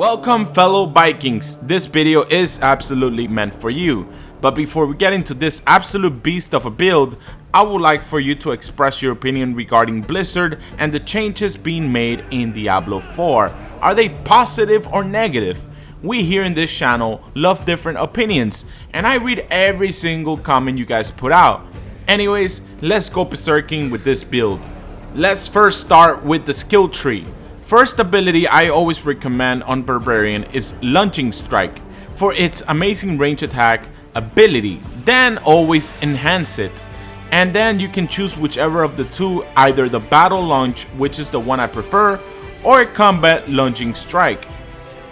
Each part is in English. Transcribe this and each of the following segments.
Welcome fellow Vikings, this video is absolutely meant for you. But before we get into this absolute beast of a build, I would like for you to express your opinion regarding Blizzard and the changes being made in Diablo 4. Are they positive or negative? We here in this channel love different opinions, and I read every single comment you guys put out. Anyways, let's go berserking with this build. Let's first start with the skill tree. First ability I always recommend on Barbarian is Lunging Strike for its amazing range attack ability, then always enhance it. And then you can choose whichever of the two, either the Battle Lunge, which is the one I prefer, or Combat Lunging Strike.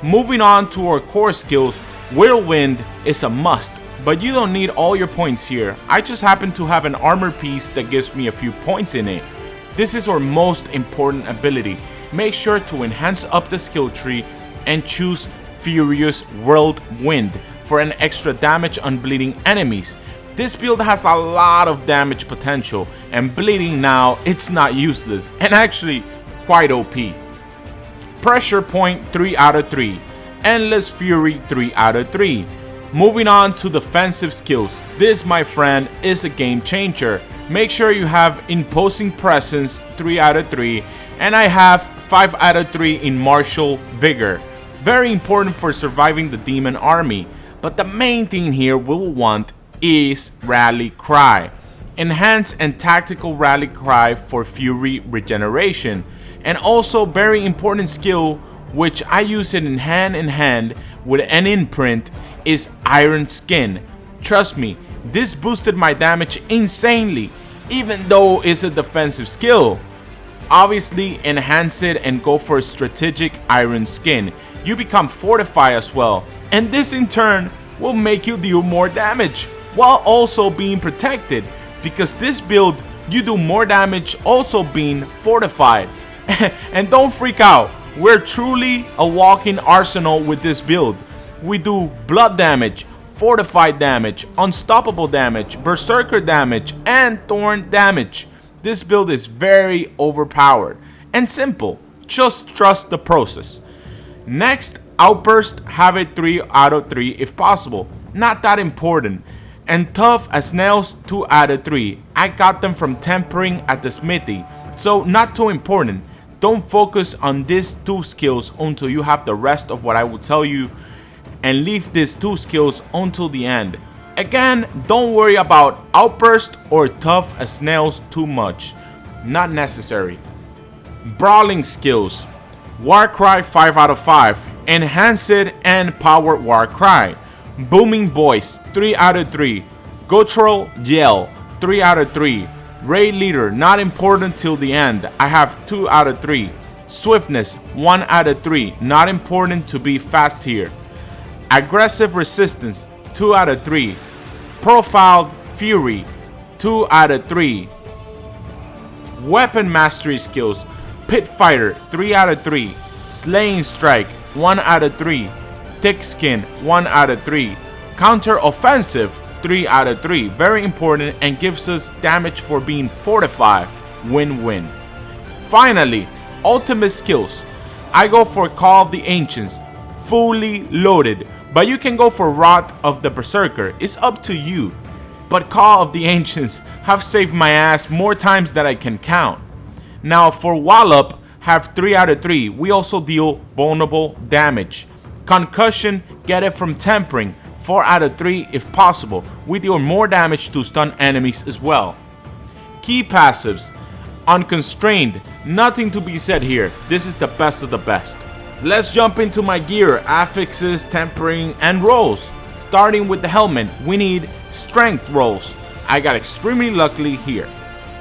Moving on to our core skills, Whirlwind is a must, but you don't need all your points here. I just happen to have an armor piece that gives me a few points in it. This is our most important ability. Make sure to enhance up the skill tree and choose Furious Whirlwind for an extra damage on bleeding enemies. This build has a lot of damage potential, and bleeding now it's not useless and actually quite OP. Pressure Point 3 out of 3, Endless Fury 3 out of 3. Moving on to defensive skills, this my friend is a game changer. Make sure you have Imposing Presence 3 out of 3, and I have 5 out of 3 in Martial Vigor. Very important for surviving the demon army. But the main thing here we'll want is Rally Cry. Enhance and Tactical Rally Cry for Fury Regeneration. And also very important skill, which I use it in hand with an imprint, is Iron Skin. Trust me, this boosted my damage insanely, even though it's a defensive skill. Obviously enhance it and go for a strategic Iron Skin. You become fortified as well, and this in turn will make you deal more damage while also being protected, because this build you do more damage also being fortified. And don't freak out, we're truly a walking arsenal with this build. We do blood damage, fortified damage, unstoppable damage, berserker damage, and thorn damage. This build is very overpowered and simple. Just trust the process. Next, Outburst, have it 3 out of 3 if possible. Not that important. And Tough as Nails, 2 out of 3. I got them from tempering at the smithy, so not too important. Don't focus on these two skills until you have the rest of what I will tell you, and leave these two skills until the end. Again, don't worry about Outburst or Tough as Nails too much. Not necessary. Brawling skills. Warcry 5 out of 5. Enhance it and Power Warcry. Booming Voice 3 out of 3. Guttural Yell 3 out of 3. Raid Leader, not important till the end. I have 2 out of 3. Swiftness 1 out of 3. Not important to be fast here. Aggressive Resistance 2 out of 3. Profiled Fury 2 out of 3. Weapon Mastery skills. Pit Fighter 3 out of 3. Slaying Strike 1 out of 3. Thick Skin 1 out of 3. Counter Offensive 3 out of 3. Very important and gives us damage for being fortified. Win-win. Finally, ultimate skills. I go for Call of the Ancients, fully loaded. But you can go for Wrath of the Berserker, it's up to you. But Call of the Ancients have saved my ass more times than I can count. Now for Wallop, have 3 out of 3. We also deal vulnerable damage. Concussion, get it from tempering, 4 out of 3 if possible. We deal more damage to stun enemies as well. Key passives. Unconstrained, nothing to be said here. This is the best of the best. Let's jump into my gear, affixes, tempering, and rolls. Starting with the helmet, we need strength rolls. I got extremely lucky here.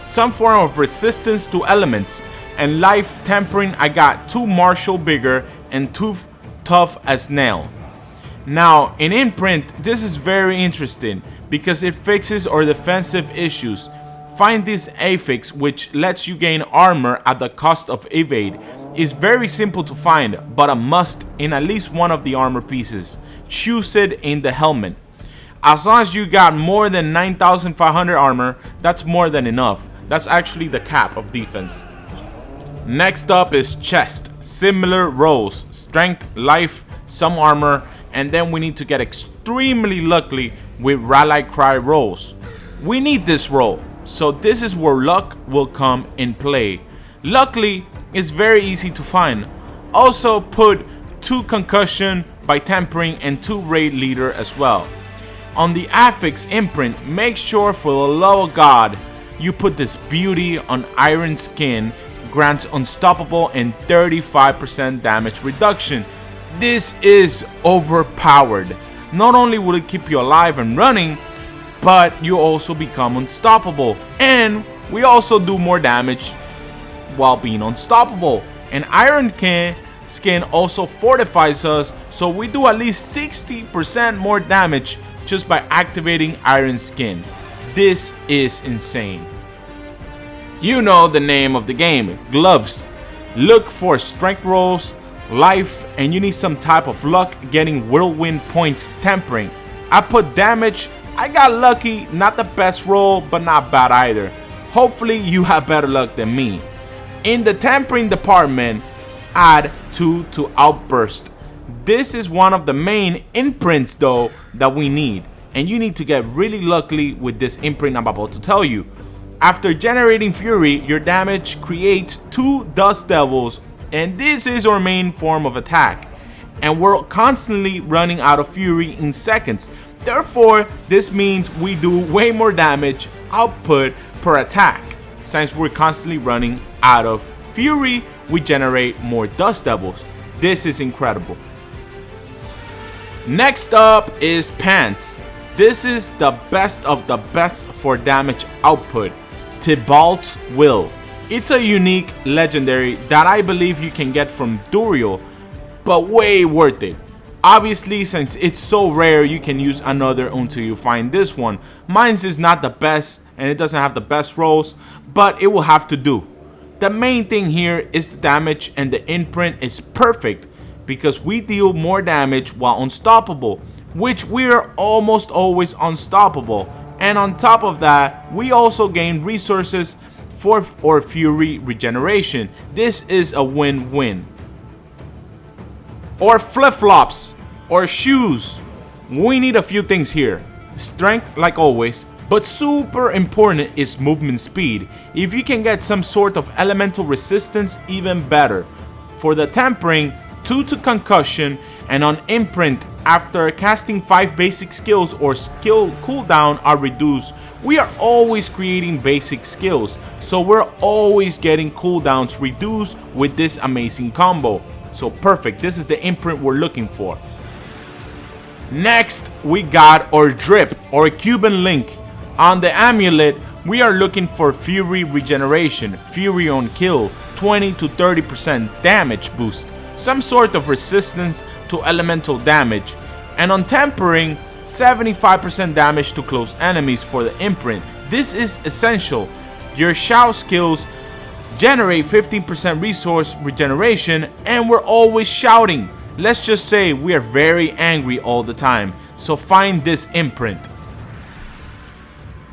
Some form of resistance to elements, and life tempering, I got 2 Martial Vigor and 2 Tough as Nail. Now in imprint, this is very interesting because it fixes our defensive issues. Find this affix, which lets you gain armor at the cost of evade. Is very simple to find, but a must in at least one of the armor pieces. Choose it in the helmet. As long as you got more than 9,500 armor, that's more than enough. That's actually the cap of defense. Next up is chest. similar rolls: strength, life, some armor, and then we need to get extremely lucky with rally cry rolls. We need this roll, so this is where luck will come in play. Luckily, it's very easy to find. Also put 2 concussion by tempering and 2 raid leader as well. On the affix imprint, make sure for the love of God you put this beauty on iron skin, grants unstoppable and 35% damage reduction. This is overpowered. Not only will it keep you alive and running, but you also become unstoppable, and we also do more damage while being unstoppable. And iron skin also fortifies us, so we do at least 60% more damage just by activating iron skin. This is insane. You know the name of the game, gloves. Look for strength rolls, life, and you need some type of luck getting whirlwind points tempering. I put damage. I got lucky, not the best roll, but not bad either. Hopefully you have better luck than me. In the tempering department, add 2 to outburst. This is one of the main imprints though that we need, and you need to get really lucky with this imprint I'm about to tell you. After generating fury, your damage creates 2 dust devils, and this is our main form of attack, and we're constantly running out of fury in seconds. Therefore, this means we do way more damage output per attack. Since we're constantly running out of fury, we generate more dust devils. This is incredible. Next up is pants. This is the best of the best for damage output. Tybalt's Will. It's a unique legendary that I believe you can get from Duriel, but way worth it. Obviously, since it's so rare, you can use another until you find this one. Mine's is not the best and it doesn't have the best rolls, but it will have to do. The main thing here is the damage, and the imprint is perfect because we deal more damage while unstoppable, which we are almost always unstoppable. And on top of that, we also gain resources for our fury regeneration. This is a win-win. Or flip-flops, or shoes. We need a few things here. Strength, like always, but super important is movement speed. If you can get some sort of elemental resistance, even better. For the tempering, 2 to concussion, and on imprint, after casting 5 basic skills or skill cooldown are reduced, we are always creating basic skills, so we're always getting cooldowns reduced with this amazing combo. So perfect, this is the imprint we're looking for. Next, we got our drip or Cuban link. On the amulet, we are looking for fury regeneration, fury on kill, 20 to 30% damage boost, some sort of resistance to elemental damage, and on tempering, 75% damage to close enemies for the imprint. This is essential. Your shout skills generate 15% resource regeneration, and we're always shouting. Let's just say we are very angry all the time, so find this imprint.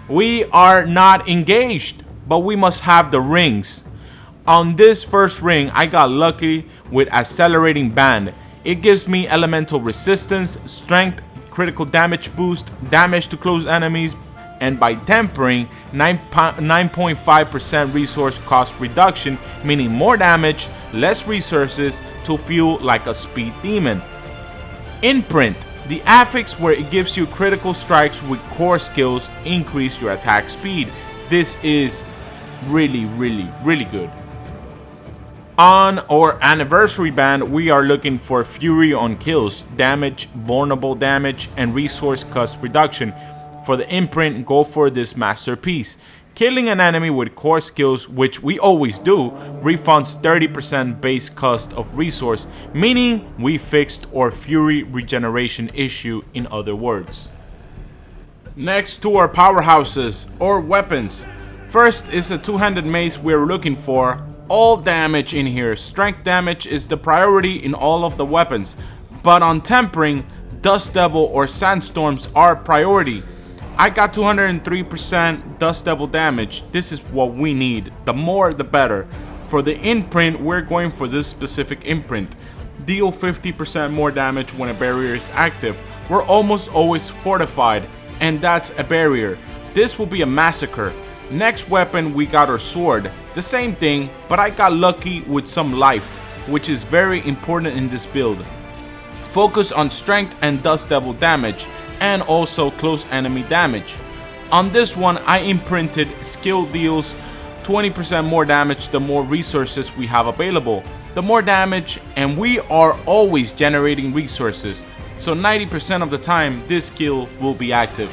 We are not engaged, but we must have the rings. On this first ring, I got lucky with accelerating band. It gives me elemental resistance, strength, critical damage boost, damage to close enemies, and by tempering, 9.5% resource cost reduction, meaning more damage, less resources to feel like a speed demon. Imprint, the affix where it gives you critical strikes with core skills, increase your attack speed. This is really good. On our anniversary band, we are looking for fury on kills, damage, vulnerable damage, and resource cost reduction. For the imprint, go for this masterpiece. Killing an enemy with core skills, which we always do, refunds 30% base cost of resource, meaning we fixed our fury regeneration issue, in other words. Next to our powerhouses or weapons. First is a two-handed mace we're looking for. All damage in here. Strength damage is the priority in all of the weapons, but on tempering, Dust Devil or Sandstorms are priority. I got 203% Dust Devil damage. This is what we need. The more the better. For the imprint, we're going for this specific imprint. Deal 50% more damage when a barrier is active. We're almost always fortified, and that's a barrier. This will be a massacre. Next weapon, we got our sword. The same thing, but I got lucky with some life, which is very important in this build. Focus on strength and dust devil damage, and also close enemy damage. On this one, I imprinted skill deals 20% more damage the more resources we have available. The more damage, and we are always generating resources, so 90% of the time this skill will be active.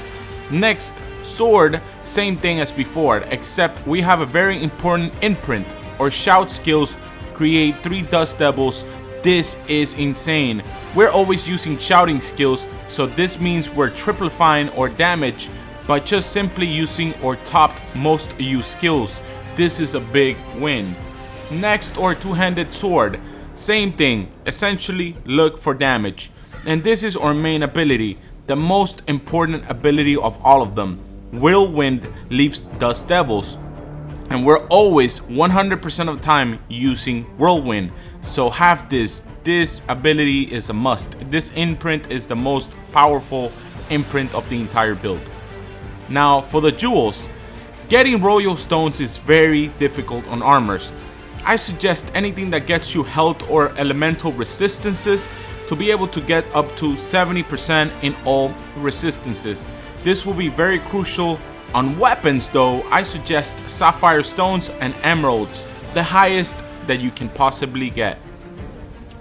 Next, sword, same thing as before, except we have a very important imprint. Our shout skills create 3 dust devils. This is insane. We're always using shouting skills, so this means we're triplifying our damage by just simply using our top most used skills. This is a big win. Next, our two-handed sword. Same thing, essentially look for damage. And this is our main ability, the most important ability of all of them. Whirlwind leaves dust devils. And we're always 100% of the time using whirlwind. So have this. This ability is a must. This imprint is the most powerful imprint of the entire build. Now for the jewels. Getting royal stones is very difficult on armors. I suggest anything that gets you health or elemental resistances to be able to get up to 70% in all resistances. This will be very crucial. On weapons though, I suggest sapphire stones and emeralds, the highest that you can possibly get.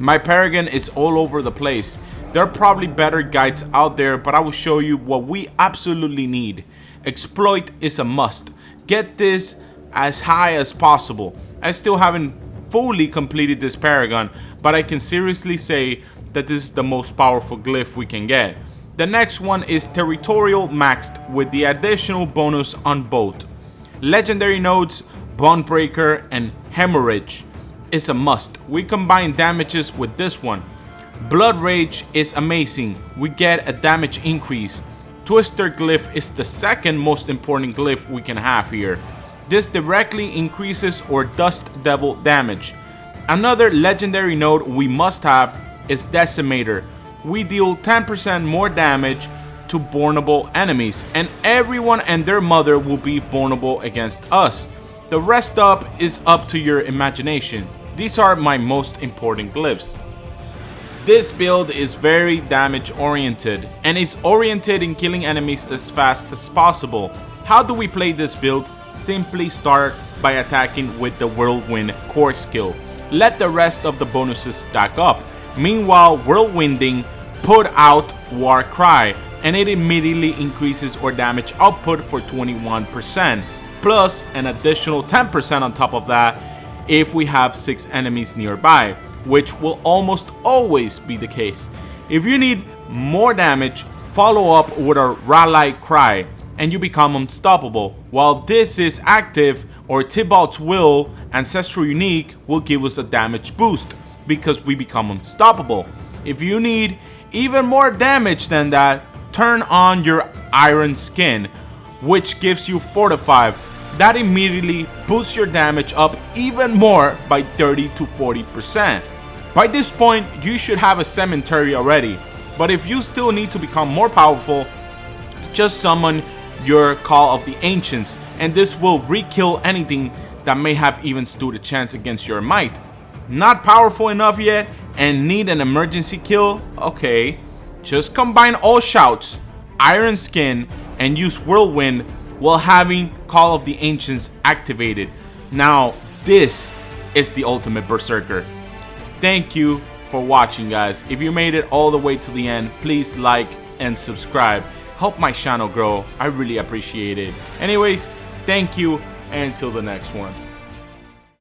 My Paragon is all over the place. There are probably better guides out there, but I will show you what we absolutely need. Exploit is a must. Get this as high as possible. I still haven't fully completed this Paragon, but I can seriously say that this is the most powerful glyph we can get. The next one is Territorial maxed with the additional bonus on both. Legendary nodes, Bondbreaker and Hemorrhage is a must. We combine damages with this one. Blood Rage is amazing. We get a damage increase. Twister Glyph is the second most important glyph we can have here. This directly increases our Dust Devil damage. Another legendary node we must have is Decimator. We deal 10% more damage to vulnerable enemies, and everyone and their mother will be vulnerable against us. The rest up is up to your imagination. These are my most important glyphs. This build is very damage oriented and is oriented in killing enemies as fast as possible. How do we play this build? Simply start by attacking with the Whirlwind core skill. Let the rest of the bonuses stack up. Meanwhile, Whirlwinding put out War Cry, and it immediately increases our damage output for 21%, plus an additional 10% on top of that if we have 6 enemies nearby, which will almost always be the case. If you need more damage, follow up with a Rally Cry, and you become unstoppable. While this is active, or Tibalt's Will Ancestral Unique will give us a damage boost because we become unstoppable. If you need even more damage than that, turn on your Iron Skin, which gives you Fortify. That immediately boosts your damage up even more by 30 to 40%. By this point, you should have a cemetery already, but if you still need to become more powerful, just summon your Call of the Ancients, and this will re-kill anything that may have even stood a chance against your might. Not powerful enough yet and need an emergency kill? Okay, just combine all shouts, Iron Skin, and use Whirlwind while having Call of the Ancients activated. Now, this is the ultimate Berserker. Thank you for watching, guys. If you made it all the way to the end, please like and subscribe. Help my channel grow. I really appreciate it. Anyways, thank you, and until the next one.